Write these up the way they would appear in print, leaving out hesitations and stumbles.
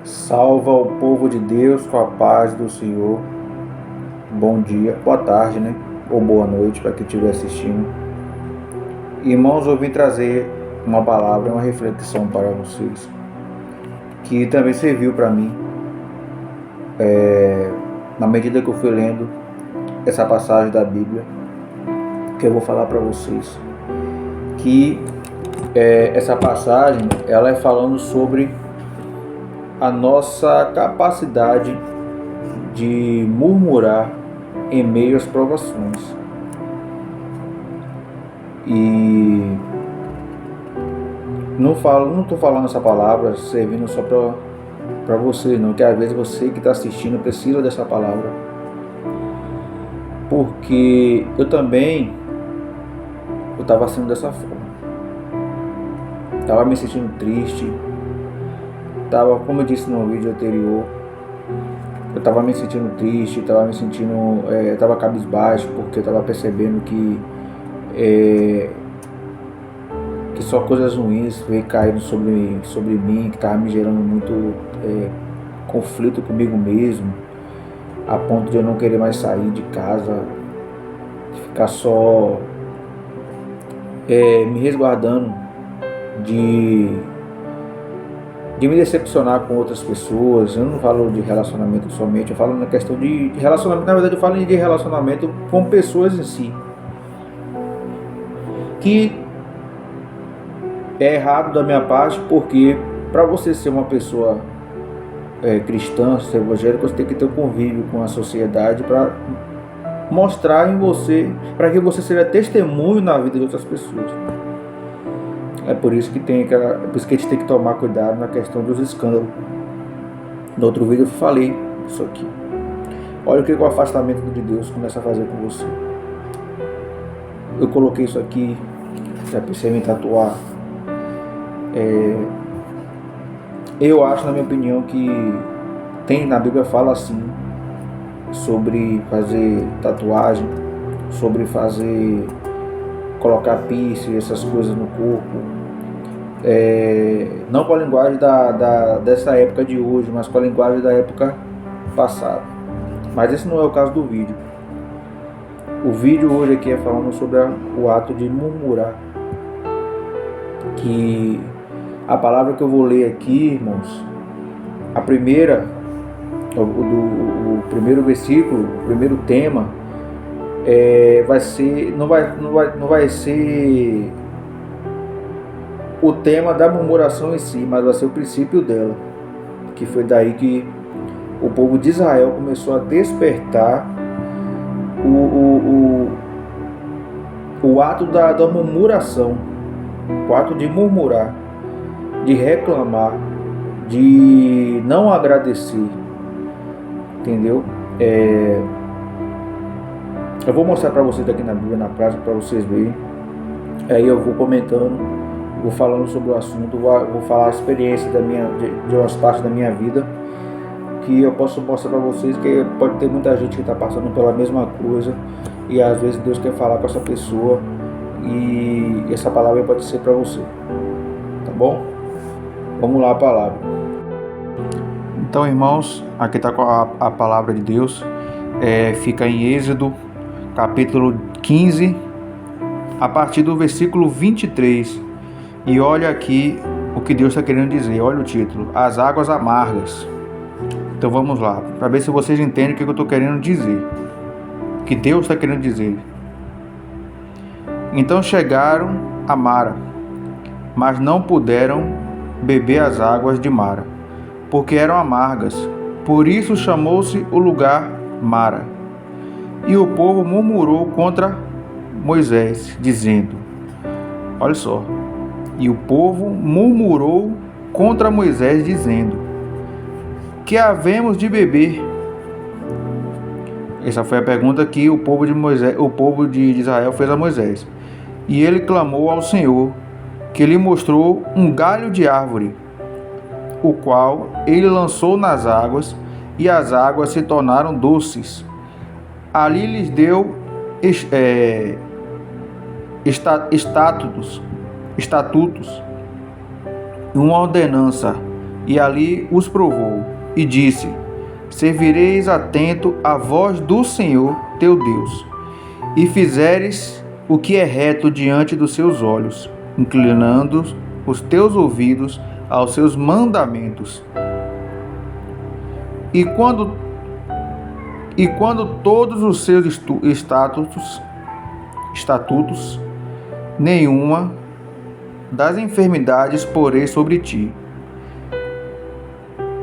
Salva o povo de Deus com a paz do Senhor. Bom dia, boa tarde, né? Ou boa noite para quem estiver assistindo. Irmãos, eu vim trazer uma palavra, uma reflexão para vocês, que também serviu para mim, na medida que eu fui lendo essa passagem da Bíblia, que eu vou falar para vocês. Que essa passagem, ela é falando sobre a nossa capacidade de murmurar em meio às provações. E não estou falando essa palavra servindo só para você, não, que às vezes você que está assistindo precisa dessa palavra, porque eu estava sendo dessa forma, estava me sentindo triste, como eu disse no vídeo anterior, eu estava me sentindo triste, estava cabisbaixo, porque eu estava percebendo que só coisas ruins veio caindo sobre mim, que estava me gerando muito conflito comigo mesmo, a ponto de eu não querer mais sair de casa, de ficar só me resguardando de me decepcionar com outras pessoas. Eu não falo de relacionamento somente, eu falo na questão de relacionamento. Na verdade, eu falo de relacionamento com pessoas em si, que é errado da minha parte, porque para você ser uma pessoa cristã, ser evangélico, você tem que ter um convívio com a sociedade para mostrar em você, para que você seja testemunho na vida de outras pessoas. É por isso que a gente tem que tomar cuidado na questão dos escândalos. No outro vídeo eu falei isso aqui. Olha o que o afastamento de Deus começa a fazer com você. Eu coloquei isso aqui, já pensei em tatuar. Eu acho, na minha opinião, que na Bíblia fala assim sobre fazer tatuagem, sobre colocar piercing, essas coisas no corpo, não com a linguagem dessa época de hoje, mas com a linguagem da época passada. Mas esse não é o caso do vídeo. O vídeo hoje aqui é falando sobre o ato de murmurar, que a palavra que eu vou ler aqui, irmãos, o primeiro versículo, o primeiro tema, não vai ser o tema da murmuração em si, mas vai ser o princípio dela, que foi daí que o povo de Israel começou a despertar o ato da murmuração, o ato de murmurar, de reclamar, de não agradecer, entendeu? Eu vou mostrar para vocês aqui na Bíblia, na prática, para vocês verem. Aí eu vou comentando, vou falando sobre o assunto, vou falar a experiência de umas partes da minha vida, que eu posso mostrar para vocês, que pode ter muita gente que está passando pela mesma coisa, e às vezes Deus quer falar com essa pessoa, e essa palavra pode ser para você, tá bom? Vamos lá, a palavra. Então, irmãos, aqui está a palavra de Deus, fica em Êxodo, capítulo 15, a partir do versículo 23, e olha aqui o que Deus está querendo dizer. Olha o título: As Águas Amargas. Então vamos lá, para ver se vocês entendem o que eu estou querendo dizer, o que Deus está querendo dizer. Então chegaram a Mara, mas não puderam beber as águas de Mara, porque eram amargas. Por isso chamou-se o lugar Mara. E o povo murmurou contra Moisés, dizendo, olha só, e o povo murmurou contra Moisés, dizendo, que havemos de beber? Essa foi a pergunta que o povo de Israel fez a Moisés. E ele clamou ao Senhor, que lhe mostrou um galho de árvore, o qual ele lançou nas águas, e as águas se tornaram doces. Ali lhes deu estatutos, uma ordenança e ali os provou, e disse: Servireis atento à voz do Senhor teu Deus, e fizeres o que é reto diante dos seus olhos, inclinando os teus ouvidos aos seus mandamentos. E quando todos os seus estatutos, nenhuma das enfermidades porei sobre ti,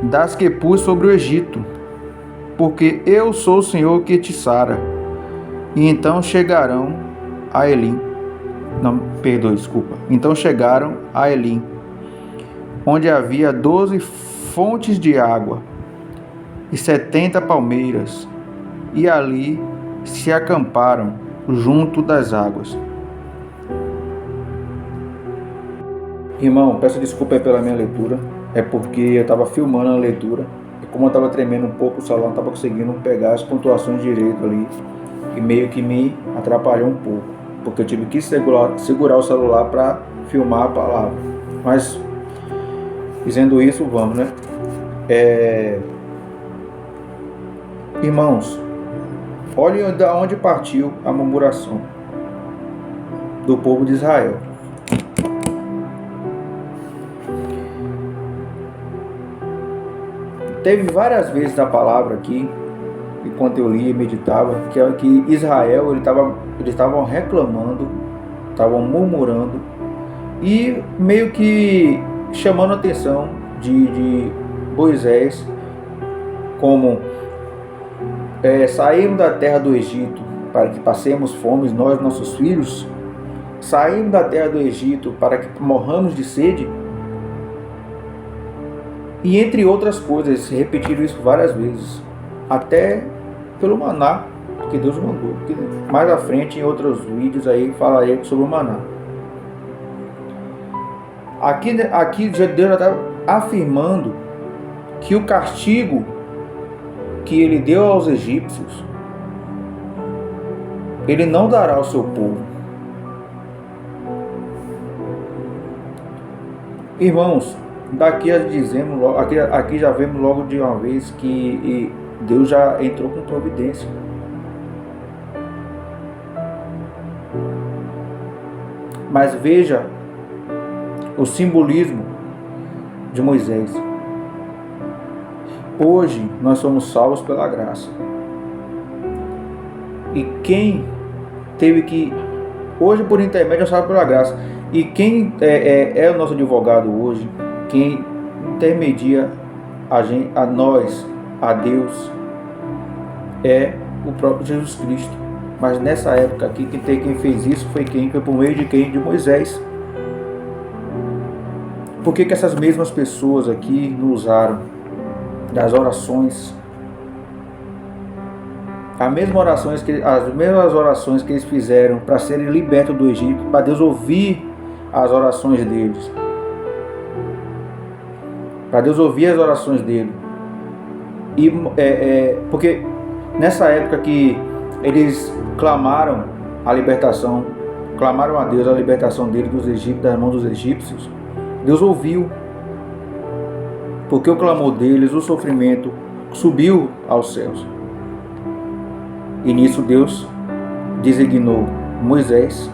das que pus sobre o Egito, porque eu sou o Senhor que te sara. E então chegaram a Elim. Então chegaram a Elim, onde havia 12 fontes de água e 70 palmeiras, e ali se acamparam junto das águas. Irmão, peço desculpa aí pela minha leitura, é porque eu estava filmando a leitura, e como eu estava tremendo um pouco o celular, não estava conseguindo pegar as pontuações direito ali, e meio que me atrapalhou um pouco, porque eu tive que segurar o celular para filmar a palavra. Mas, dizendo isso, vamos, né? Irmãos, olhem de onde partiu a murmuração do povo de Israel. Teve várias vezes a palavra aqui, enquanto eu lia e meditava, que Israel, eles estavam reclamando, estavam murmurando e meio que chamando a atenção de Moisés, como saímos da terra do Egito para que passemos fome, nós e nossos filhos, saímos da terra do Egito para que morramos de sede. E entre outras coisas, repetiram isso várias vezes, até pelo maná que Deus mandou. Mais à frente, em outros vídeos aí, falarei sobre o maná. Aqui Deus já está afirmando que o castigo que ele deu aos egípcios, ele não dará ao seu povo. Irmãos, daqui aqui já vemos logo de uma vez que Deus já entrou com providência. Mas veja o simbolismo de Moisés. Hoje nós somos salvos pela graça. E quem teve que... Hoje por intermédio nós somos salvos pela graça. E quem é o nosso advogado hoje, quem intermedia a nós, a Deus, é o próprio Jesus Cristo. Mas nessa época aqui, quem fez isso foi por meio de quem? De Moisés. Por que essas mesmas pessoas aqui não usaram das orações? As mesmas orações que eles fizeram para serem libertos do Egito, para Deus ouvir as orações deles. Para Deus ouvir as orações dele. Porque nessa época que eles clamaram a libertação, clamaram a Deus a libertação dele dos egípcios, das mãos dos egípcios, Deus ouviu. Porque o clamor deles, o sofrimento, subiu aos céus. E nisso Deus designou Moisés,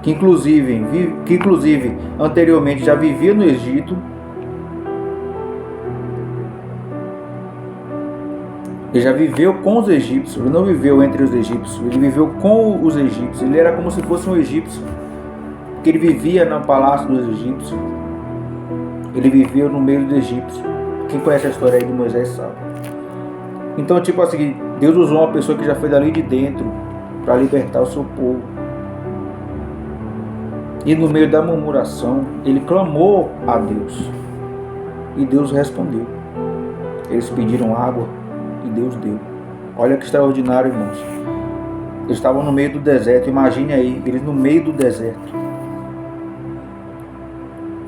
que inclusive anteriormente já vivia no Egito. Ele já viveu com os egípcios, ele não viveu entre os egípcios, ele viveu com os egípcios, ele era como se fosse um egípcio, porque ele vivia no palácio dos egípcios, ele viveu no meio dos egípcios. Quem conhece a história aí de Moisés sabe. Então, tipo assim, Deus usou uma pessoa que já foi dali de dentro para libertar o seu povo. E no meio da murmuração, ele clamou a Deus, e Deus respondeu. Eles pediram água e Deus deu. Olha que extraordinário, irmãos. Eles estavam no meio do deserto. Imagine aí, eles no meio do deserto.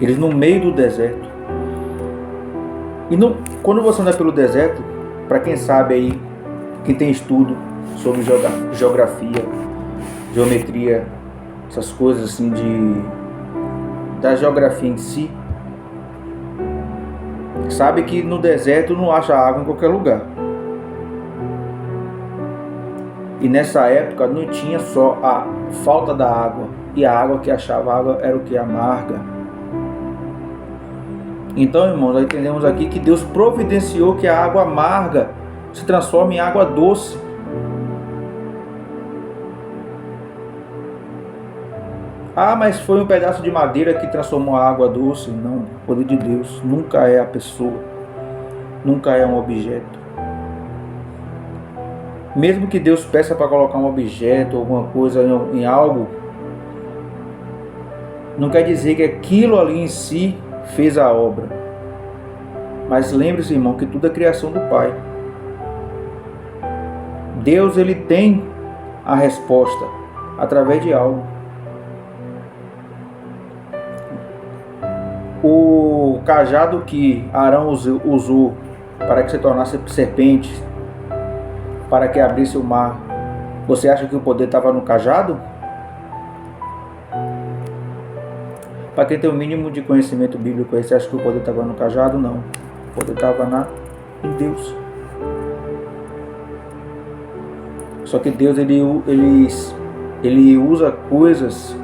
Eles no meio do deserto. E quando você anda pelo deserto, para quem sabe aí, quem tem estudo sobre geografia, geometria, essas coisas assim da geografia em si, sabe que no deserto não acha água em qualquer lugar. E nessa época não tinha só a falta da água, e a água que achava água era o que? Amarga. Então, irmãos, nós entendemos aqui que Deus providenciou que a água amarga se transforme em água doce. Ah, mas foi um pedaço de madeira que transformou a água doce. Não, o poder de Deus nunca é a pessoa, nunca é um objeto. Mesmo que Deus peça para colocar um objeto, alguma coisa em algo, não quer dizer que aquilo ali em si fez a obra. Mas lembre-se, irmão, que tudo é criação do Pai. Deus, ele tem a resposta através de algo. O cajado que Arão usou para que se tornasse serpente, para que abrisse o mar, você acha que o poder estava no cajado? Para quem tem o mínimo de conhecimento bíblico, você acha que o poder estava no cajado? Não. O poder estava em Deus. Só que Deus ele usa coisas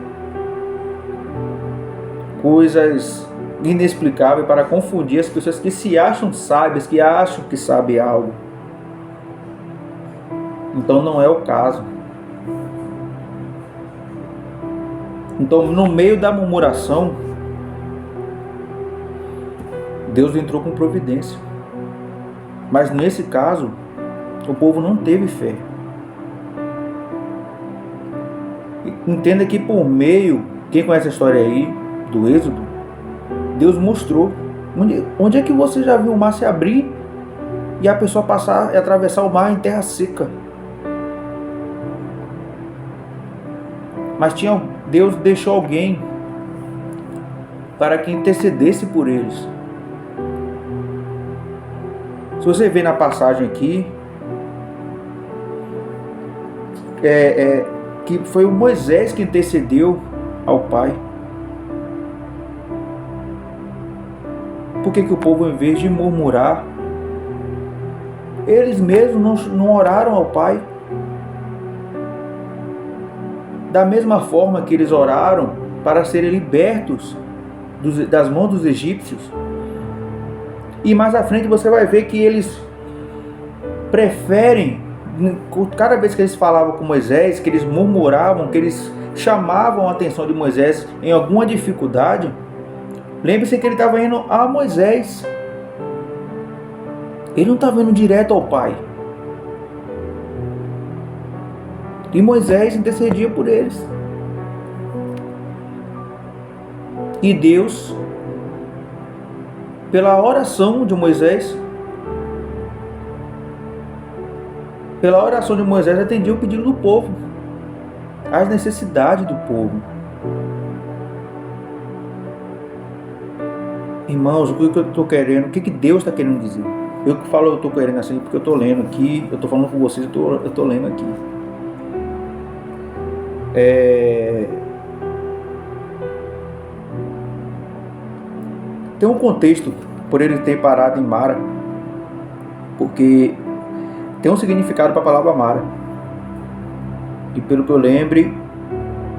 inexplicáveis para confundir as pessoas que se acham sábias, que acham que sabem algo. Então não é o caso. Então, no meio da murmuração, Deus entrou com providência. Mas nesse caso, o povo não teve fé. Entenda que por meio, quem conhece a história aí do Êxodo, Deus mostrou. Onde é que você já viu o mar se abrir e a pessoa passar e atravessar o mar em terra seca? Mas Deus deixou alguém para que intercedesse por eles. Se você vê na passagem aqui, que foi o Moisés que intercedeu ao Pai. Por que o povo, em vez de murmurar, eles mesmos não oraram ao Pai? Da mesma forma que eles oraram para serem libertos das mãos dos egípcios. E mais à frente você vai ver que eles preferem, cada vez que eles falavam com Moisés, que eles murmuravam, que eles chamavam a atenção de Moisés em alguma dificuldade, lembre-se que ele estava indo a Moisés. Ele não estava indo direto ao Pai. E Moisés intercedia por eles. E Deus, pela oração de Moisés, atendia o pedido do povo, as necessidades do povo. Irmãos, o que eu estou querendo, o que Deus está querendo dizer? Eu que falo, eu estou querendo assim, porque eu estou lendo aqui, eu estou falando com vocês, eu estou lendo aqui. Tem um contexto por ele ter parado em Mara, porque tem um significado para a palavra Mara. E pelo que eu lembre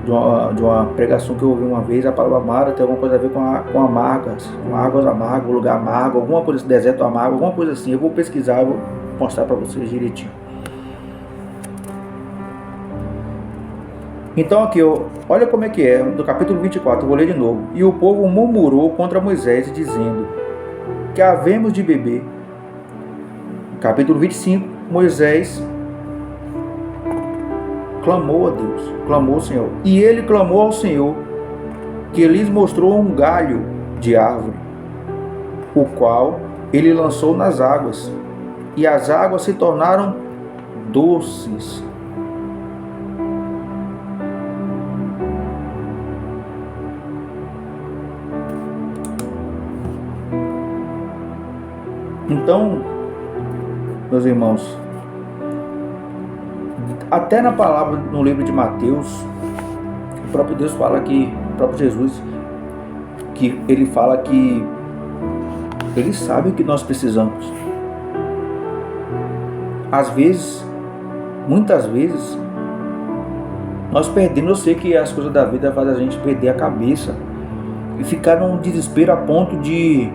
de uma pregação que eu ouvi uma vez, a palavra Mara tem alguma coisa a ver com amargas, com águas amargas, lugar amargo, alguma coisa assim, deserto amargo, alguma coisa assim. Eu vou pesquisar, eu vou mostrar para vocês direitinho. Então aqui, olha como é que é, do capítulo 24, eu vou ler de novo. E o povo murmurou contra Moisés, dizendo: que havemos de beber. Capítulo 25, Moisés clamou a Deus, clamou ao Senhor. E ele clamou ao Senhor, que lhes mostrou um galho de árvore, o qual ele lançou nas águas, e as águas se tornaram doces. Então, meus irmãos, até na palavra, no livro de Mateus, o próprio Deus fala que, o próprio Jesus, que ele fala que Ele sabe o que nós precisamos. Às vezes, muitas vezes, nós perdemos. Eu sei que as coisas da vida fazem a gente perder a cabeça e ficar num desespero a ponto de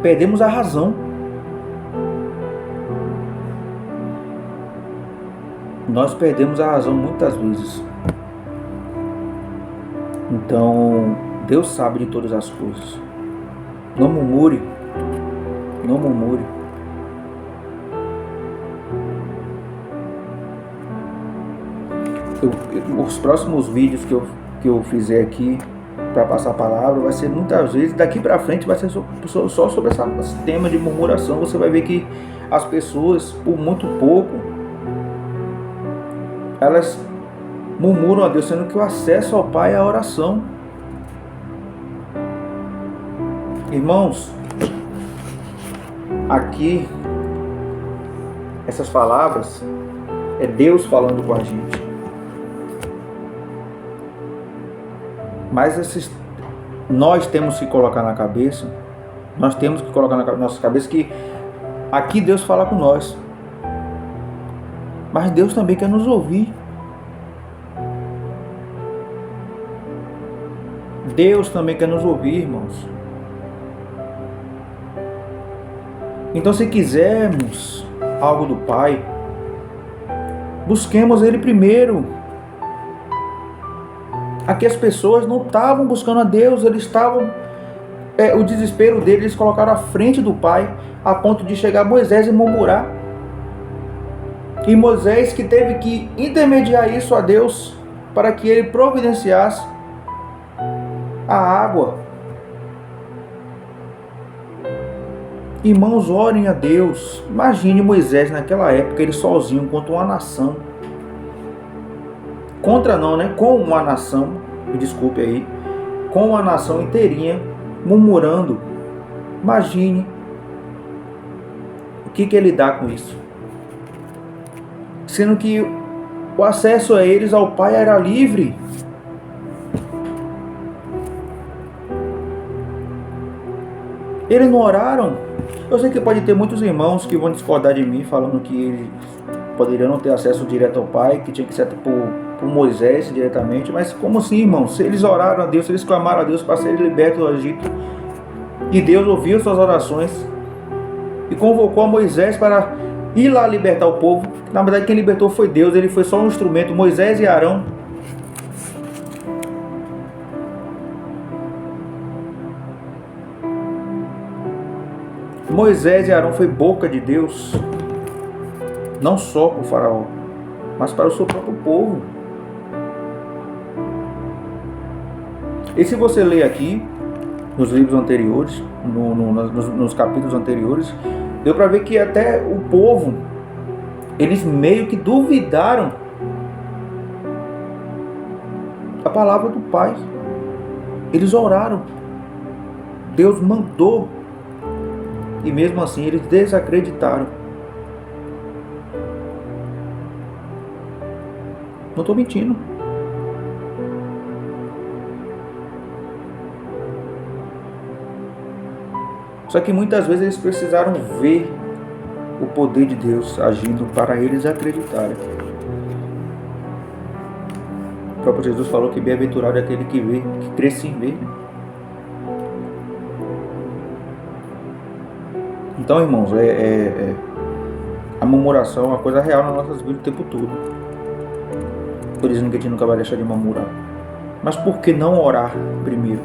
perdemos a razão. Nós perdemos a razão muitas vezes. Então, Deus sabe de todas as coisas. Não murmure. Não murmure. Os próximos vídeos que eu fizer aqui para passar a palavra vai ser muitas vezes, daqui para frente vai ser só sobre esse tema de murmuração. Você vai ver que as pessoas, por muito pouco, elas murmuram a Deus, sendo que o acesso ao Pai é a oração. Irmãos, aqui, essas palavras é Deus falando com a gente. Mas nós temos que colocar na cabeça, nós temos que colocar na nossa cabeça que aqui Deus fala com nós. Mas Deus também quer nos ouvir. Deus também quer nos ouvir, irmãos. Então, se quisermos algo do Pai, busquemos Ele primeiro. Aqui as pessoas não estavam buscando a Deus, eles estavam... o desespero deles, eles colocaram à frente do Pai, a ponto de chegar Moisés e murmurar. E Moisés que teve que intermediar isso a Deus, para que Ele providenciasse a água. Irmãos, orem a Deus. Imagine Moisés naquela época, ele sozinho contra uma nação. Contra não, né? Com uma nação, me desculpe aí, com uma nação inteirinha murmurando. Imagine o que ele dá com isso. Sendo que o acesso a eles, ao Pai, era livre. Eles não oraram. Eu sei que pode ter muitos irmãos que vão discordar de mim, falando que eles poderiam não ter acesso direto ao Pai, que tinha que ser por Moisés diretamente. Mas como assim, irmãos? Se eles oraram a Deus, se eles clamaram a Deus para serem libertos do Egito, e Deus ouviu suas orações e convocou a Moisés para ir lá libertar o povo. Na verdade, quem libertou foi Deus, ele foi só um instrumento. Moisés e Arão. Moisés e Arão foi boca de Deus, não só para o faraó, mas para o seu próprio povo. E se você ler aqui, nos livros anteriores, nos capítulos anteriores, deu para ver que até o povo, eles meio que duvidaram a palavra do Pai. Eles oraram, Deus mandou, e mesmo assim eles desacreditaram. Não estou mentindo. Só que muitas vezes eles precisaram ver o poder de Deus agindo para eles acreditarem. O próprio Jesus falou que bem-aventurado é aquele que vê, que crê sem ver. Então, irmãos, a murmuração é uma coisa real nas nossas vidas o tempo todo. Por isso que a gente nunca vai deixar de murmurar. Mas por que não orar primeiro?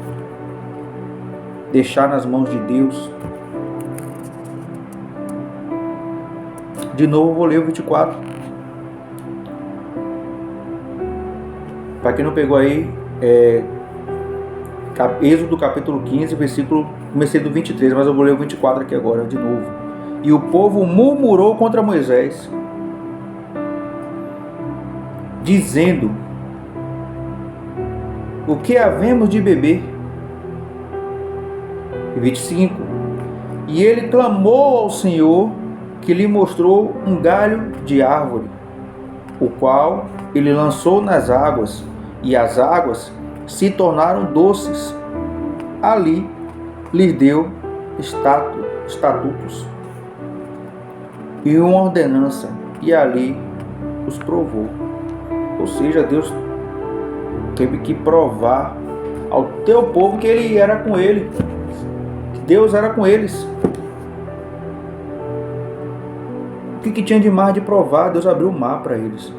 Deixar nas mãos de Deus. De novo, eu vou ler o 24. Para quem não pegou aí, Êxodo capítulo 15, versículo, comecei do 23, mas eu vou ler o 24 aqui agora, de novo. E o povo murmurou contra Moisés, dizendo: o que havemos de beber? E 25. E ele clamou ao Senhor, que lhe mostrou um galho de árvore, o qual ele lançou nas águas, e as águas se tornaram doces. Ali lhes deu estatutos e uma ordenança, e ali os provou. Ou seja, Deus teve que provar ao teu povo que ele era com ele, que Deus era com eles. O que tinha de mais de provar? Deus abriu o mar para eles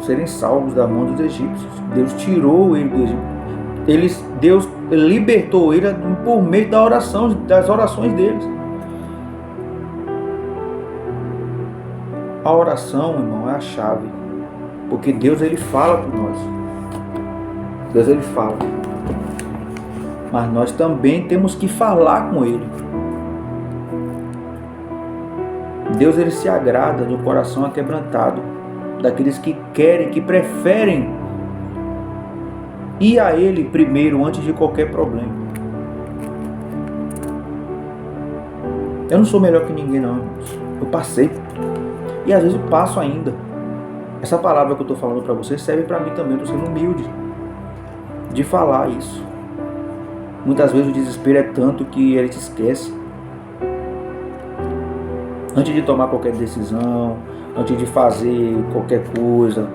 serem salvos da mão dos egípcios. Deus tirou ele do Egito. Deus libertou ele por meio da oração, das orações deles. A oração, irmão, é a chave. Porque Deus, ele fala com nós. Deus, ele fala. Mas nós também temos que falar com ele. Deus, ele se agrada de um coração aquebrantado, daqueles que querem, que preferem ir a ele primeiro antes de qualquer problema. Eu não sou melhor que ninguém, não, irmãos. Eu passei. E às vezes eu passo ainda. Essa palavra que eu estou falando para vocês serve para mim também. Eu estou sendo humilde de falar isso. Muitas vezes o desespero é tanto que ele te esquece. Antes de tomar qualquer decisão, antes de fazer qualquer coisa,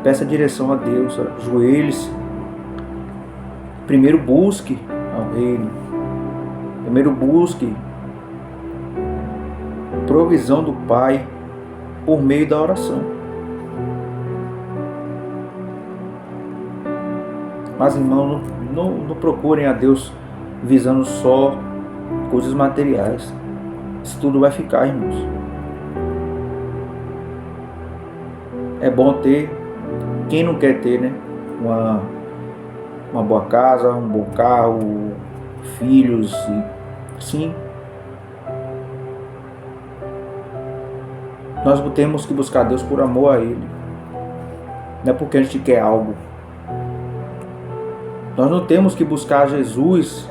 peça direção a Deus, ajoelhe-se. Primeiro busque ao reino. Primeiro busque provisão do Pai por meio da oração. Mas, irmãos, não procurem a Deus visando só coisas materiais. Isso tudo vai ficar, irmãos. É bom ter, quem não quer ter, né? Uma boa casa, um bom carro, filhos, sim. Nós temos que buscar Deus por amor a Ele. Não é porque a gente quer algo. Nós não temos que buscar Jesus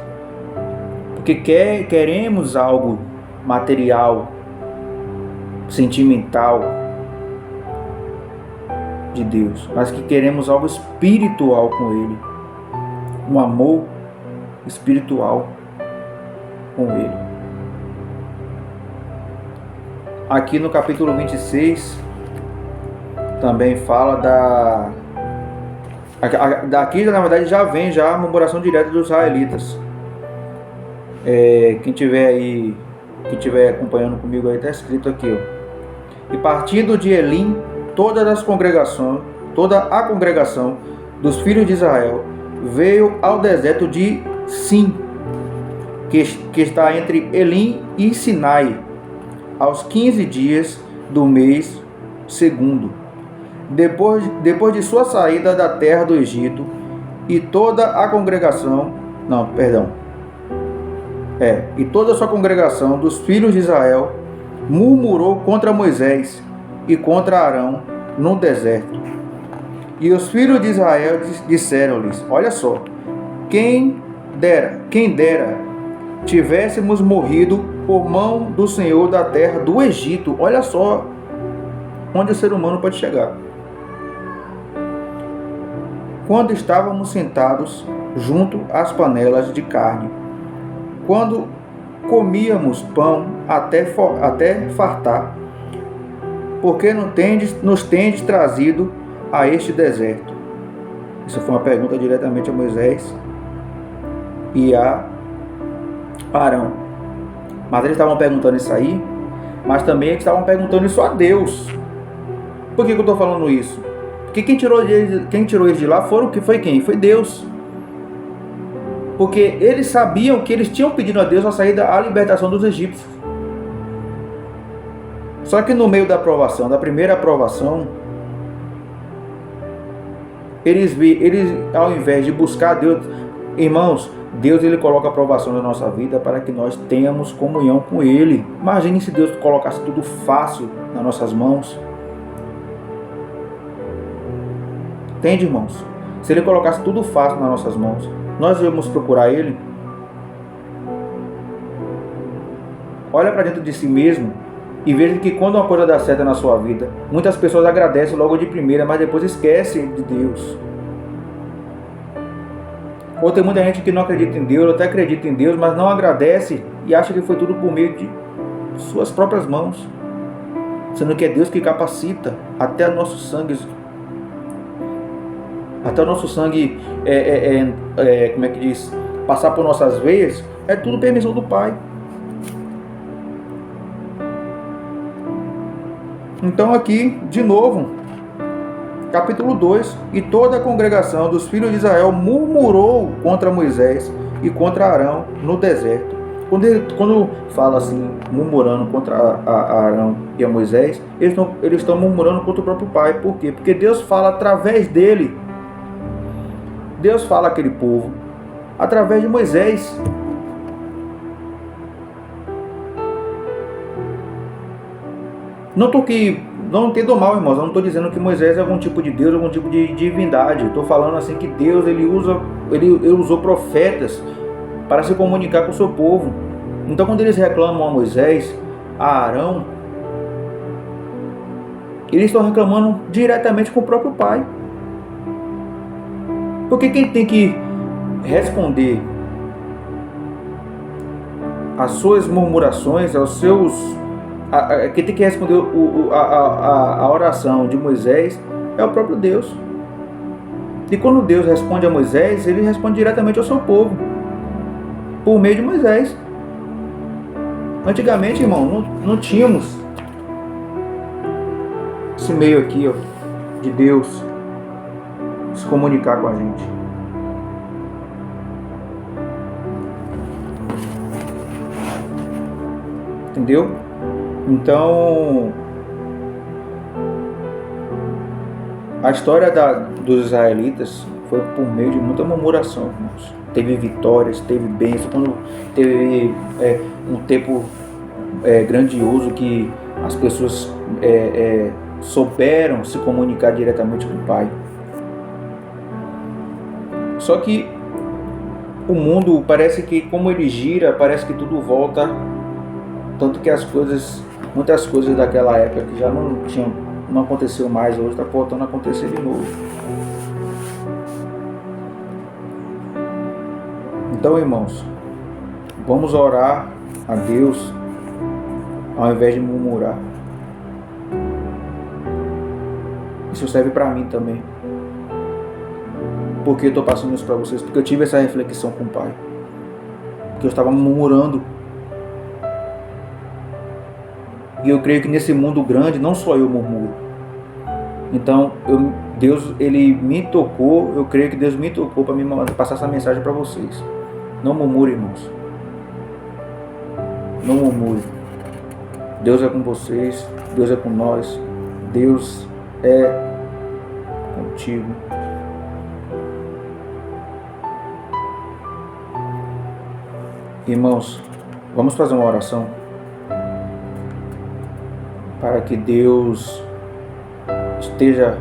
porque queremos algo material, sentimental de Deus, mas que queremos algo espiritual com Ele, um amor espiritual com Ele. Aqui no capítulo 26 também fala daqui na verdade já vem a murmuração direta dos israelitas. Quem tiver acompanhando comigo aí, está escrito aqui, ó. E partindo de Elim, toda a congregação dos filhos de Israel veio ao deserto de Sim, que está entre Elim e Sinai, aos 15 dias do mês segundo, depois de sua saída da terra do Egito, e toda a congregação, e toda a sua congregação dos filhos de Israel murmurou contra Moisés e contra Arão no deserto. E os filhos de Israel disseram-lhes: olha só, quem dera tivéssemos morrido por mão do Senhor da terra do Egito. Olha só onde o ser humano pode chegar. Quando estávamos sentados junto às panelas de carne, quando comíamos pão até fartar, porque nos tendes trazido a este deserto? Isso foi uma pergunta diretamente a Moisés e a Arão. Mas eles estavam perguntando isso aí, mas também eles estavam perguntando isso a Deus. Por que eu estou falando isso? Porque quem tirou eles de lá foi quem? Foi Deus. Porque eles sabiam que eles tinham pedido a Deus a libertação dos egípcios. Só que no meio da primeira aprovação, eles ao invés de buscar Deus, irmãos, Deus ele coloca a aprovação na nossa vida para que nós tenhamos comunhão com Ele. Imagine se Deus colocasse tudo fácil nas nossas mãos. Entende, irmãos? Se Ele colocasse tudo fácil nas nossas mãos, nós íamos procurar Ele? Olha para dentro de si mesmo e veja que quando uma coisa dá certo na sua vida, muitas pessoas agradecem logo de primeira, mas depois esquecem de Deus. Ou tem muita gente que não acredita em Deus, até acredita em Deus, mas não agradece e acha que foi tudo por meio de suas próprias mãos, sendo que é Deus que capacita até o nosso sangue. Até o nosso sangue, como é que diz? Passar por nossas veias, é tudo permissão do Pai. Então aqui, de novo, capítulo 2, e toda a congregação dos filhos de Israel murmurou contra Moisés e contra Arão no deserto. Quando fala assim, murmurando contra Arão e a Moisés, eles estão murmurando contra o próprio Pai. Por quê? Porque Deus fala através dele. Deus fala àquele povo através de Moisés. Não entendo mal, irmãos. Eu não estou dizendo que Moisés é algum tipo de Deus, algum tipo de divindade. Estou falando assim que Deus ele usou profetas para se comunicar com o seu povo. Então, quando eles reclamam a Moisés, a Arão, eles estão reclamando diretamente com o próprio Pai. Porque quem tem que responder às suas murmurações, quem tem que responder a oração de Moisés é o próprio Deus. E quando Deus responde a Moisés, ele responde diretamente ao seu povo, por meio de Moisés. Antigamente, irmão, não tínhamos esse meio aqui, ó, de Deus se comunicar com a gente. Entendeu? Então, a história dos israelitas foi por meio de muita murmuração, irmãos. Teve vitórias, teve bênçãos, quando teve um tempo grandioso que as pessoas souberam se comunicar diretamente com o Pai. Só que o mundo parece que, como ele gira, parece que tudo volta, tanto que muitas coisas daquela época que já não aconteceu mais, hoje está voltando a acontecer de novo. Então, irmãos, vamos orar a Deus ao invés de murmurar. Isso serve para mim também. Por que eu estou passando isso para vocês? Porque eu tive essa reflexão com o Pai. Porque eu estava murmurando. E eu creio que nesse mundo grande, não só eu murmuro. Então, Deus, ele me tocou, eu creio que Deus me tocou para me passar essa mensagem para vocês. Não murmure, irmãos. Não murmure. Deus é com vocês, Deus é com nós, Deus é contigo. Irmãos, vamos fazer uma oração para que Deus esteja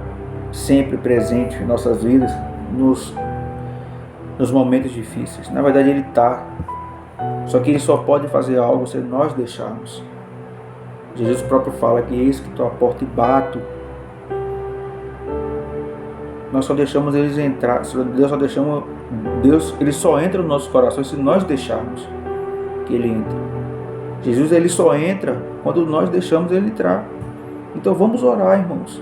sempre presente em nossas vidas, nos momentos difíceis. Na verdade, Ele está. Só que Ele só pode fazer algo se nós deixarmos. Jesus próprio fala que eis que estou à porta e bato. Nós só deixamos eles entrar. Deus, Ele só entra nos nossos corações se nós deixarmos que Ele entre. Jesus, Ele só entra quando nós deixamos Ele entrar. Então vamos orar, irmãos.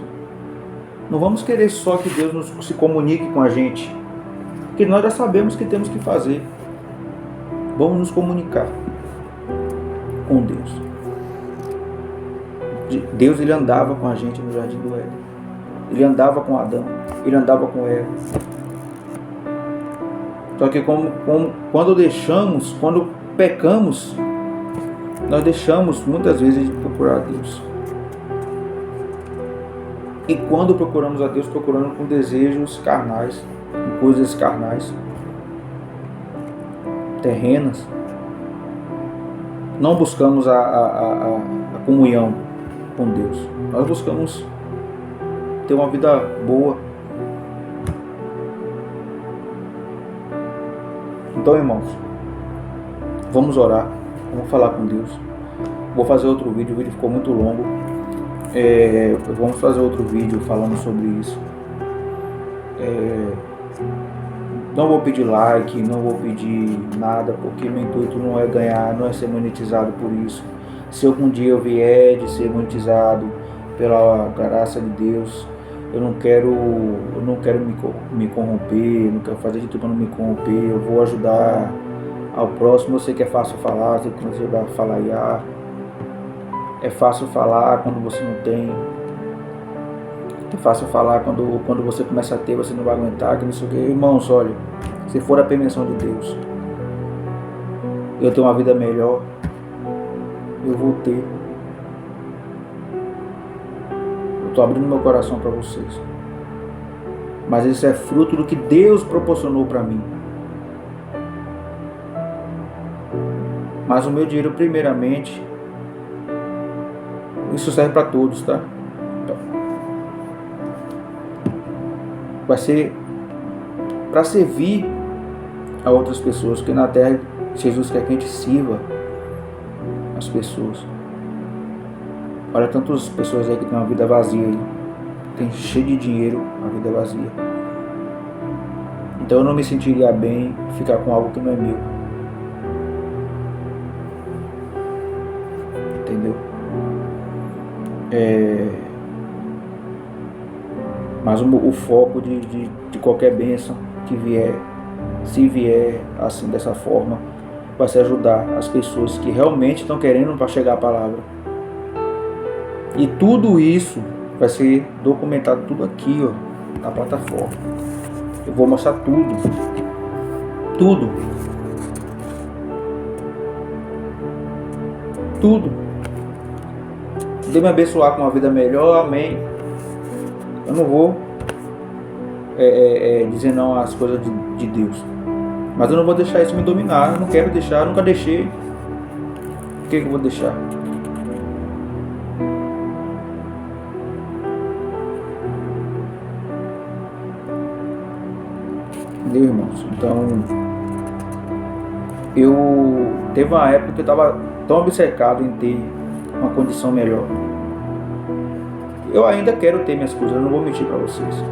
Não vamos querer só que Deus se comunique com a gente, porque nós já sabemos o que temos que fazer. Vamos nos comunicar com Deus. Deus, Ele andava com a gente no Jardim do Éden. Ele andava com Adão. Ele andava com Eva. Só que quando pecamos, nós deixamos muitas vezes de procurar a Deus. E quando procuramos a Deus, procuramos com desejos carnais, com coisas carnais, terrenas. Não buscamos a comunhão com Deus. Nós buscamos ter uma vida boa. Então, irmãos, vamos orar, vamos falar com Deus. Vou fazer outro vídeo, o vídeo ficou muito longo. Vamos fazer outro vídeo falando sobre isso. Não vou pedir like, não vou pedir nada, porque meu intuito não é ganhar, não é ser monetizado por isso. Se algum dia eu vier de ser monetizado pela graça de Deus, eu não quero me corromper, não quero fazer de tudo para não me corromper. Eu vou ajudar ao próximo. Eu sei que é fácil falar, sei que quando você vai falar, é fácil falar quando você não tem. É fácil falar quando você começa a ter, você não vai aguentar, que não sei o que. Irmãos, olha, se for a permissão de Deus, eu ter uma vida melhor, eu vou ter. Eu estou abrindo meu coração para vocês. Mas isso é fruto do que Deus proporcionou para mim. Mas o meu dinheiro, primeiramente, isso serve para todos, tá? Vai ser para servir a outras pessoas, porque na terra Jesus quer que a gente sirva as pessoas. Olha tantas pessoas aí que têm uma vida vazia aí, tem cheio de dinheiro, a vida vazia. Então eu não me sentiria bem ficar com algo que não é meu. Entendeu? Mas o foco de qualquer bênção que vier, se vier assim dessa forma, vai ser ajudar as pessoas que realmente estão querendo para chegar a palavra. E tudo isso vai ser documentado tudo aqui, ó, na plataforma. Eu vou mostrar tudo. Tudo. Tudo. Deus me abençoar com uma vida melhor, amém. Eu não vou dizer não às coisas de Deus. Mas eu não vou deixar isso me dominar. Eu não quero deixar, eu nunca deixei. Por que eu vou deixar? Entendeu, irmãos? Então, teve uma época que eu estava tão obcecado em ter uma condição melhor. Eu ainda quero ter minhas coisas, eu não vou mentir para vocês.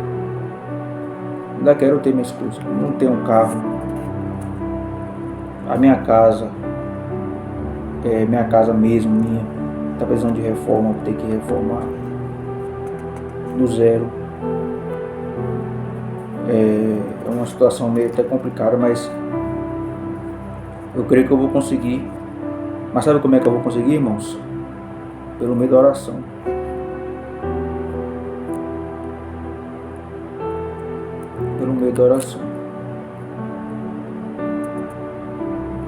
Ainda quero ter minhas coisas. Não tenho um carro. A minha casa, minha casa mesmo, está precisando de reforma, vou ter que reformar do zero. É uma situação meio até complicada, mas eu creio que eu vou conseguir. Mas sabe como é que eu vou conseguir, irmãos? Pelo meio da oração. Pelo meio da oração.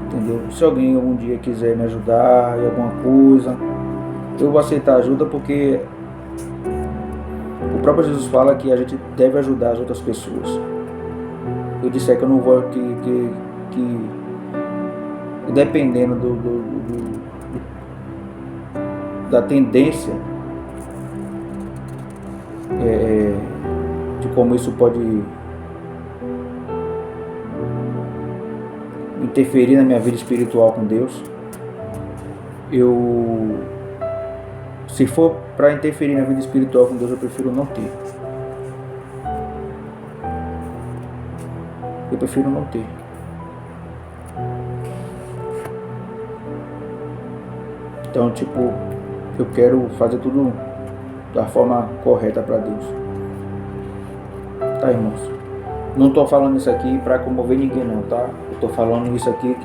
Entendeu? Se alguém algum dia quiser me ajudar em alguma coisa, eu vou aceitar ajuda, porque o próprio Jesus fala que a gente deve ajudar as outras pessoas. Eu disser que eu não vou que dependendo da tendência de como isso pode interferir na minha vida espiritual com Deus, se for para interferir na vida espiritual com Deus, eu prefiro não ter. Eu prefiro não ter. Então, eu quero fazer tudo da forma correta para Deus. Tá, irmãos? Não tô falando isso aqui para comover ninguém não, tá? Eu tô falando isso aqui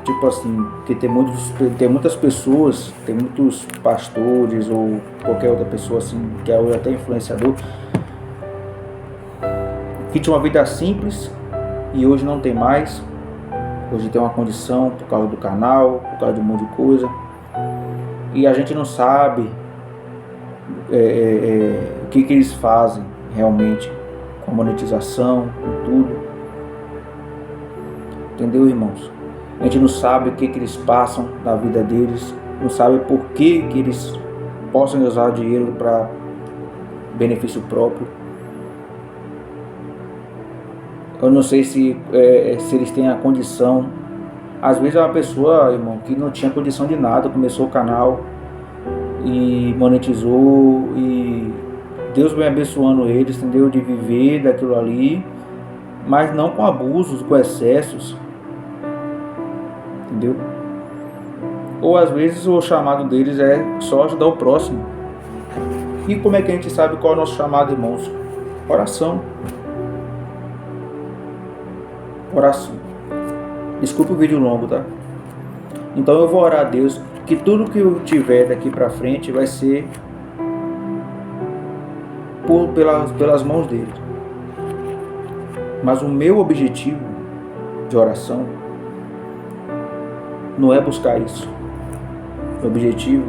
que tem muitas pessoas, tem muitos pastores ou qualquer outra pessoa assim, que é até influenciador, que tinha uma vida simples e hoje não tem mais. Hoje tem uma condição por causa do canal, por causa de um monte de coisa. E a gente não sabe o que eles fazem realmente com a monetização, com tudo. Entendeu, irmãos? A gente não sabe o que eles passam na vida deles, não sabe por que eles possam usar o dinheiro para benefício próprio. Eu não sei se eles têm a condição. Às vezes é uma pessoa, irmão, que não tinha condição de nada, começou o canal e monetizou, e Deus vem abençoando eles, entendeu? De viver daquilo ali, mas não com abusos, com excessos, entendeu? Ou às vezes o chamado deles é só ajudar o próximo. E como é que a gente sabe qual é o nosso chamado, irmãos? Oração. Oração. Desculpa o vídeo longo, tá? Então eu vou orar a Deus que tudo que eu tiver daqui pra frente vai ser pelas mãos dele. Mas o meu objetivo de oração não é buscar isso. O objetivo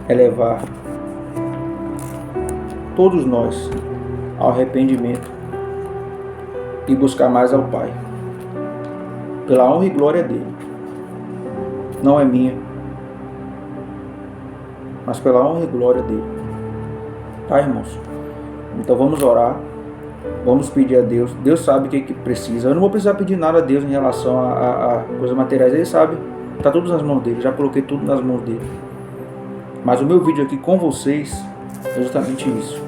é levar todos nós ao arrependimento e buscar mais ao Pai, pela honra e glória dele. Não é minha, mas pela honra e glória dele. Tá, irmãos? Então vamos orar, vamos pedir a Deus. Deus sabe o que precisa. Eu não vou precisar pedir nada a Deus em relação a coisas materiais. Ele sabe, está tudo nas mãos dele. Já coloquei tudo nas mãos dele. Mas o meu vídeo aqui com vocês é justamente isso.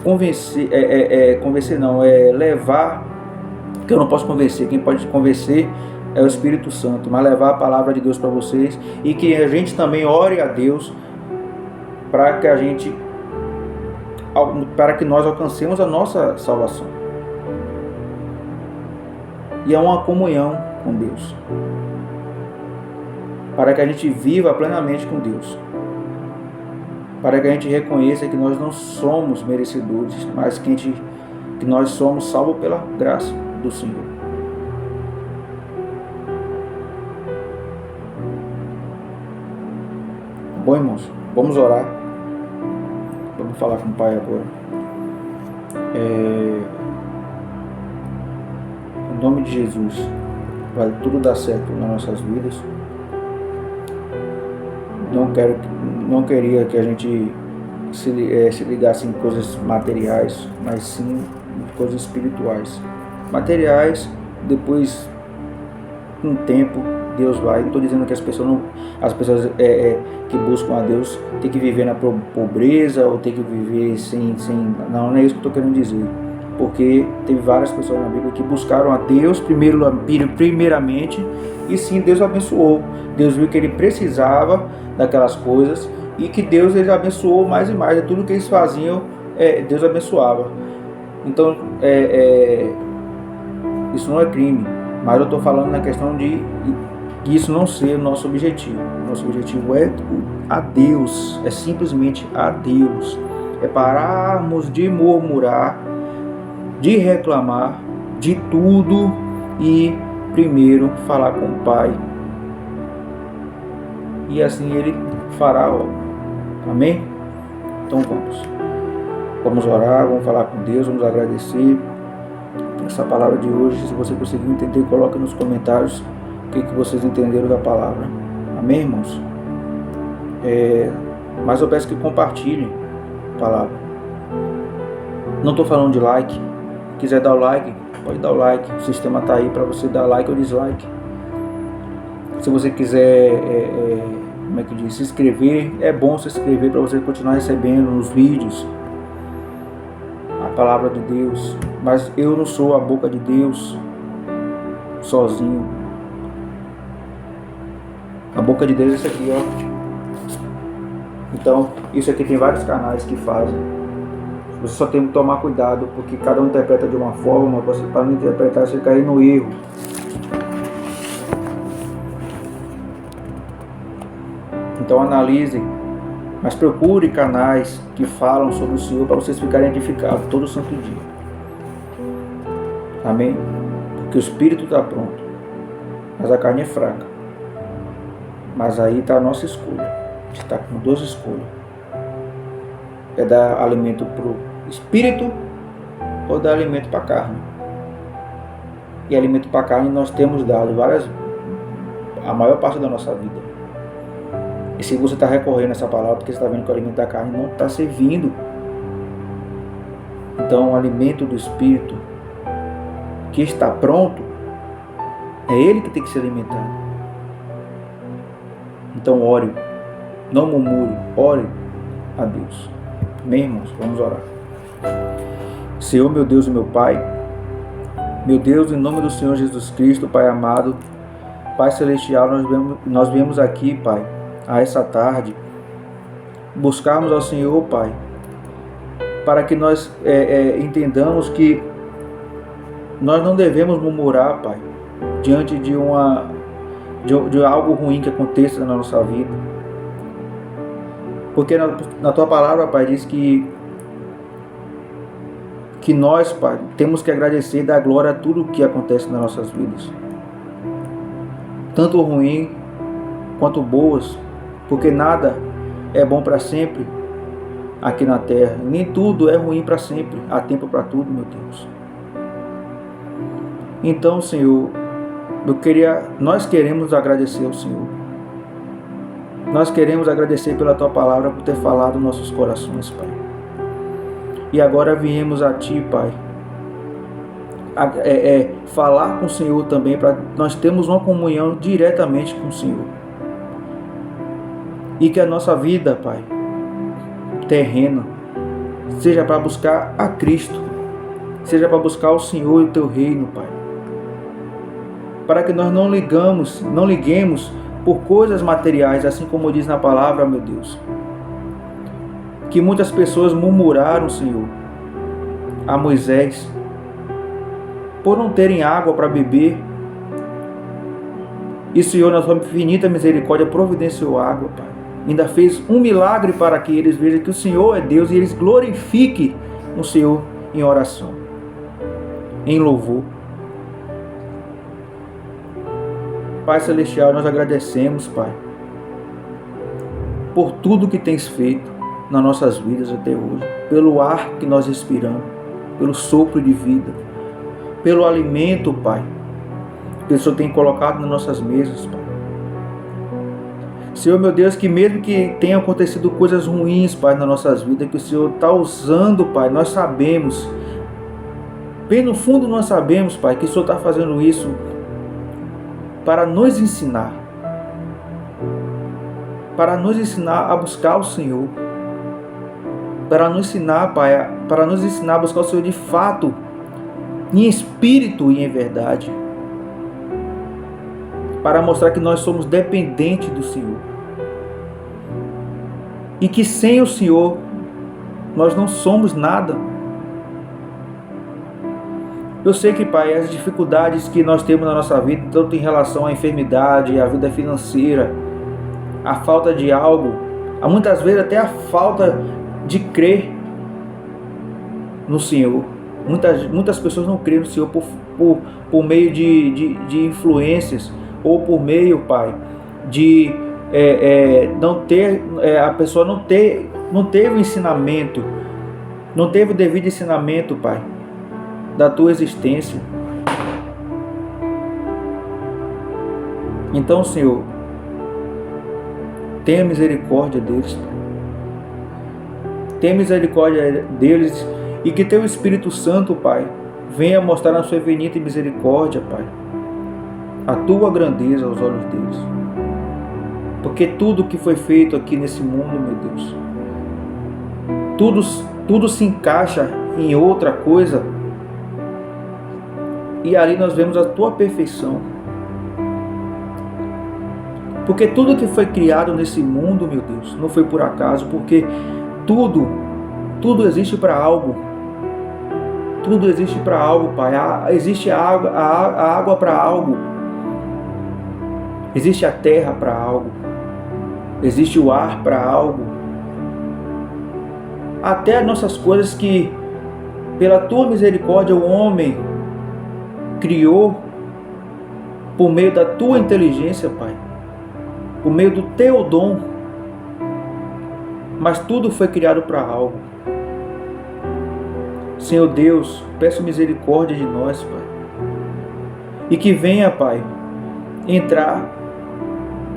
Convencer não, é levar, que eu não posso convencer, quem pode convencer é o Espírito Santo, mas levar a palavra de Deus para vocês, e que a gente também ore a Deus para que nós alcancemos a nossa salvação. E é uma comunhão com Deus, para que a gente viva plenamente com Deus, para que a gente reconheça que nós não somos merecedores, mas que nós somos salvos pela graça do Senhor. Bom, irmãos, vamos orar. Vamos falar com o Pai agora. Em nome de Jesus, vai tudo dar certo nas nossas vidas. Não queria que a gente se ligasse em coisas materiais, mas sim em coisas espirituais. Materiais, depois, com o tempo, Deus vai. Não estou dizendo que as pessoas que buscam a Deus têm que viver na pobreza ou têm que viver sem. Não é isso que eu estou querendo dizer. Porque teve várias pessoas na Bíblia que buscaram a Deus primeiramente, e sim, Deus abençoou. Deus viu que ele precisava daquelas coisas e que Deus ele abençoou mais e mais. Tudo que eles faziam, Deus abençoava. Então, isso não é crime, mas eu estou falando na questão de isso não ser o nosso objetivo. Nosso objetivo é a Deus, é simplesmente a Deus. É pararmos de murmurar, de reclamar de tudo e primeiro falar com o Pai. E assim Ele fará a obra. Amém? Então vamos orar, vamos falar com Deus, vamos agradecer por essa palavra de hoje. Se você conseguiu entender, coloque nos comentários o que vocês entenderam da palavra. Amém, irmãos? Mas eu peço que compartilhem a palavra. Não estou falando de like. Se quiser dar o like, pode dar o like. O sistema está aí para você dar like ou dislike. Se você quiser se inscrever, é bom se inscrever para você continuar recebendo os vídeos a palavra de Deus. Mas eu não sou a boca de Deus sozinho. A boca de Deus é isso aqui, ó. Então, isso aqui tem vários canais que fazem. Você só tem que tomar cuidado, porque cada um interpreta de uma forma. Você, para não interpretar, você cair no erro. Então analise, mas procure canais que falam sobre o Senhor para vocês ficarem edificados todo santo dia. Amém? Porque o espírito está pronto, mas a carne é fraca. Mas aí está a nossa escolha. A gente está com duas escolhas. É dar alimento para o espírito ou dar alimento para a carne. E alimento para a carne nós temos dado a maior parte da nossa vida. E se você está recorrendo a essa palavra, porque você está vendo que o alimento da carne não está servindo. Então o alimento do espírito que está pronto, é ele que tem que ser alimentado. Então ore, não murmure, ore a Deus. Amém, irmãos? Vamos orar. Senhor, meu Deus e meu Pai, meu Deus, em nome do Senhor Jesus Cristo, Pai amado, Pai celestial, nós viemos aqui, Pai, a essa tarde, buscarmos ao Senhor, Pai, para que nós entendamos que nós não devemos murmurar, Pai, diante de algo ruim que aconteça na nossa vida. Porque na Tua palavra, Pai, diz que nós, Pai, temos que agradecer e dar glória a tudo o que acontece nas nossas vidas. Tanto ruim quanto boas, porque nada é bom para sempre aqui na terra. Nem tudo é ruim para sempre. Há tempo para tudo, meu Deus. Então, Senhor, nós queremos agradecer ao Senhor. Nós queremos agradecer pela Tua palavra, por ter falado nos nossos corações, Pai. E agora viemos a Ti, Pai, falar com o Senhor também, para nós termos uma comunhão diretamente com o Senhor. E que a nossa vida, Pai, terrena, seja para buscar a Cristo, seja para buscar o Senhor e o Teu reino, Pai. Para que nós não liguemos por coisas materiais, assim como diz na palavra, meu Deus, que muitas pessoas murmuraram, Senhor, a Moisés, por não terem água para beber. E o Senhor, na sua infinita misericórdia, providenciou água, Pai. Ainda fez um milagre para que eles vejam que o Senhor é Deus e eles glorifiquem o Senhor em oração, em louvor. Pai celestial, nós agradecemos, Pai, por tudo que tens feito nas nossas vidas até hoje, pelo ar que nós respiramos, pelo sopro de vida, pelo alimento, Pai, que o Senhor tem colocado nas nossas mesas, Pai. Senhor, meu Deus, que mesmo que tenham acontecido coisas ruins, Pai, nas nossas vidas, que o Senhor está usando, Pai, nós sabemos, bem no fundo nós sabemos, Pai, que o Senhor está fazendo isso para nos ensinar a buscar o Senhor, para nos ensinar, Pai, a buscar o Senhor de fato, em espírito e em verdade, para mostrar que nós somos dependentes do Senhor e que sem o Senhor nós não somos nada. Eu sei que, Pai, as dificuldades que nós temos na nossa vida, tanto em relação à enfermidade, à vida financeira, a falta de algo, muitas vezes até a falta de crer no Senhor. Muitas pessoas não creem no Senhor por meio de influências, ou por meio, Pai, de a pessoa não teve o ensinamento, não teve o devido ensinamento, Pai, da Tua existência. Então, Senhor, tenha misericórdia deles, Pai. Tenha misericórdia deles e que Teu Espírito Santo, Pai, venha mostrar na Sua infinita misericórdia, Pai, a Tua grandeza aos olhos deles. Porque tudo que foi feito aqui nesse mundo, meu Deus, tudo se encaixa em outra coisa, e ali nós vemos a Tua perfeição. Porque tudo que foi criado nesse mundo, meu Deus, não foi por acaso, porque tudo existe para algo. Tudo existe para algo, Pai. Existe a água para algo. Existe a terra para algo. Existe o ar para algo. Até as nossas coisas que, pela Tua misericórdia, o homem criou por meio da Tua inteligência, Pai, por meio do Teu dom, mas tudo foi criado para algo. Senhor Deus, peço misericórdia de nós, Pai, e que venha, Pai, entrar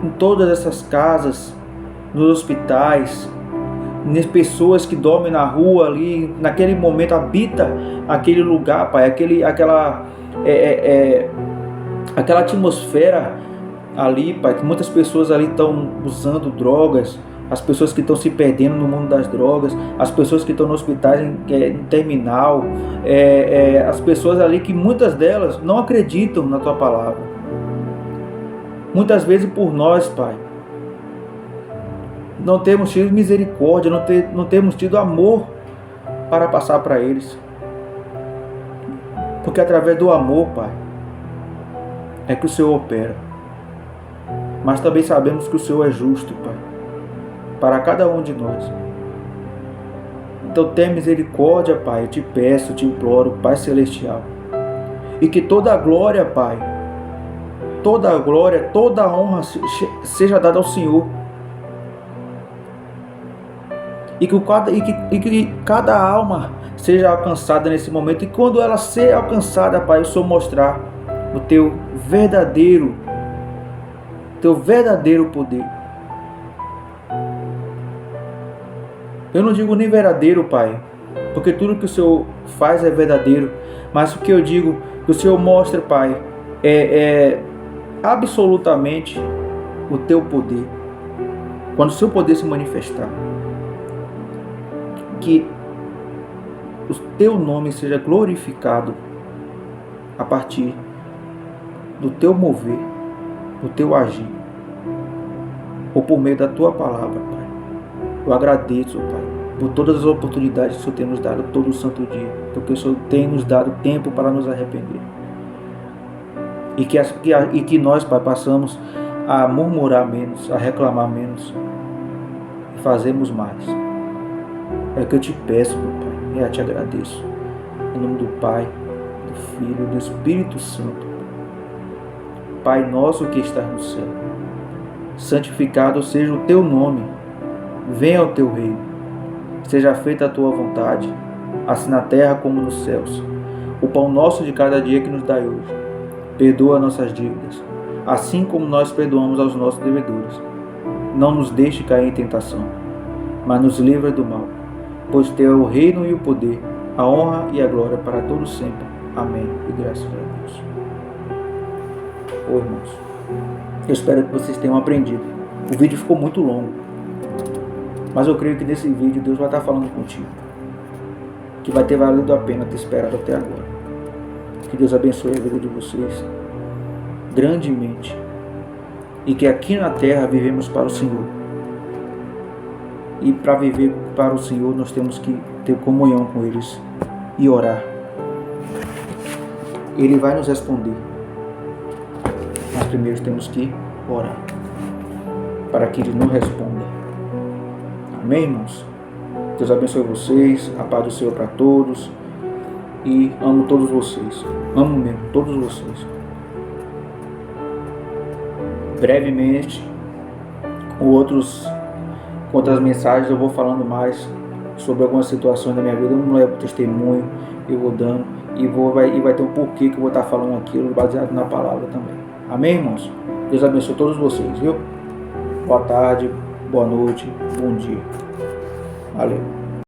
em todas essas casas, nos hospitais, nas pessoas que dormem na rua ali, naquele momento habita aquele lugar, Pai, aquela atmosfera ali, Pai, que muitas pessoas ali estão usando drogas, as pessoas que estão se perdendo no mundo das drogas, as pessoas que estão no hospital em terminal, as pessoas ali que muitas delas não acreditam na tua palavra. Muitas vezes por nós, Pai, não temos tido misericórdia, não temos tido amor para passar para eles. Porque através do amor, Pai, é que o Senhor opera. Mas também sabemos que o Senhor é justo, Pai, para cada um de nós. Então tenha misericórdia, Pai, eu te peço, te imploro, Pai Celestial. E que toda a glória, Pai, toda a glória, toda a honra seja dada ao Senhor. E que cada alma seja alcançada nesse momento. E quando ela ser alcançada, Pai, o Senhor mostrar o teu verdadeiro poder. Eu não digo nem verdadeiro, Pai, porque tudo que o Senhor faz é verdadeiro. Mas o que eu digo, que o Senhor mostra, Pai, é absolutamente o teu poder. Quando o seu poder se manifestar, que o teu nome seja glorificado a partir do teu mover, do teu agir, ou por meio da tua palavra, Pai. Eu agradeço, Pai, por todas as oportunidades que o Senhor tem nos dado todo o santo dia, porque o Senhor tem nos dado tempo para nos arrepender. E que nós, Pai, passamos a murmurar menos, a reclamar menos e fazemos mais. É o que eu te peço, meu Pai, e eu te agradeço. Em nome do Pai, do Filho e do Espírito Santo. Pai nosso que estás no céu, santificado seja o teu nome. Venha o teu reino. Seja feita a tua vontade, assim na terra como nos céus. O pão nosso de cada dia que nos dai hoje. Perdoa nossas dívidas, assim como nós perdoamos aos nossos devedores. Não nos deixe cair em tentação, mas nos livra do mal. Pois teu é o reino e o poder, a honra e a glória para todos sempre. Amém. E graças a Deus. Irmãos, eu espero que vocês tenham aprendido. O vídeo ficou muito longo, mas eu creio que nesse vídeo Deus vai estar falando contigo, que vai ter valido a pena ter esperado até agora. Que Deus abençoe a vida de vocês grandemente, e que aqui na terra vivemos para o Senhor. E para viver para o Senhor, nós temos que ter comunhão com eles e orar. Ele vai nos responder. Mas primeiro temos que orar para que Ele nos responda. Amém, irmãos? Deus abençoe vocês. A paz do Senhor para todos. E amo todos vocês. Amo mesmo, todos vocês. Brevemente, com outras mensagens, eu vou falando mais sobre algumas situações da minha vida. Eu não levo testemunho, eu vou dando. E vai ter um porquê que eu vou estar falando aquilo, baseado na palavra também. Amém, irmãos? Deus abençoe todos vocês, viu? Boa tarde, boa noite, bom dia. Valeu.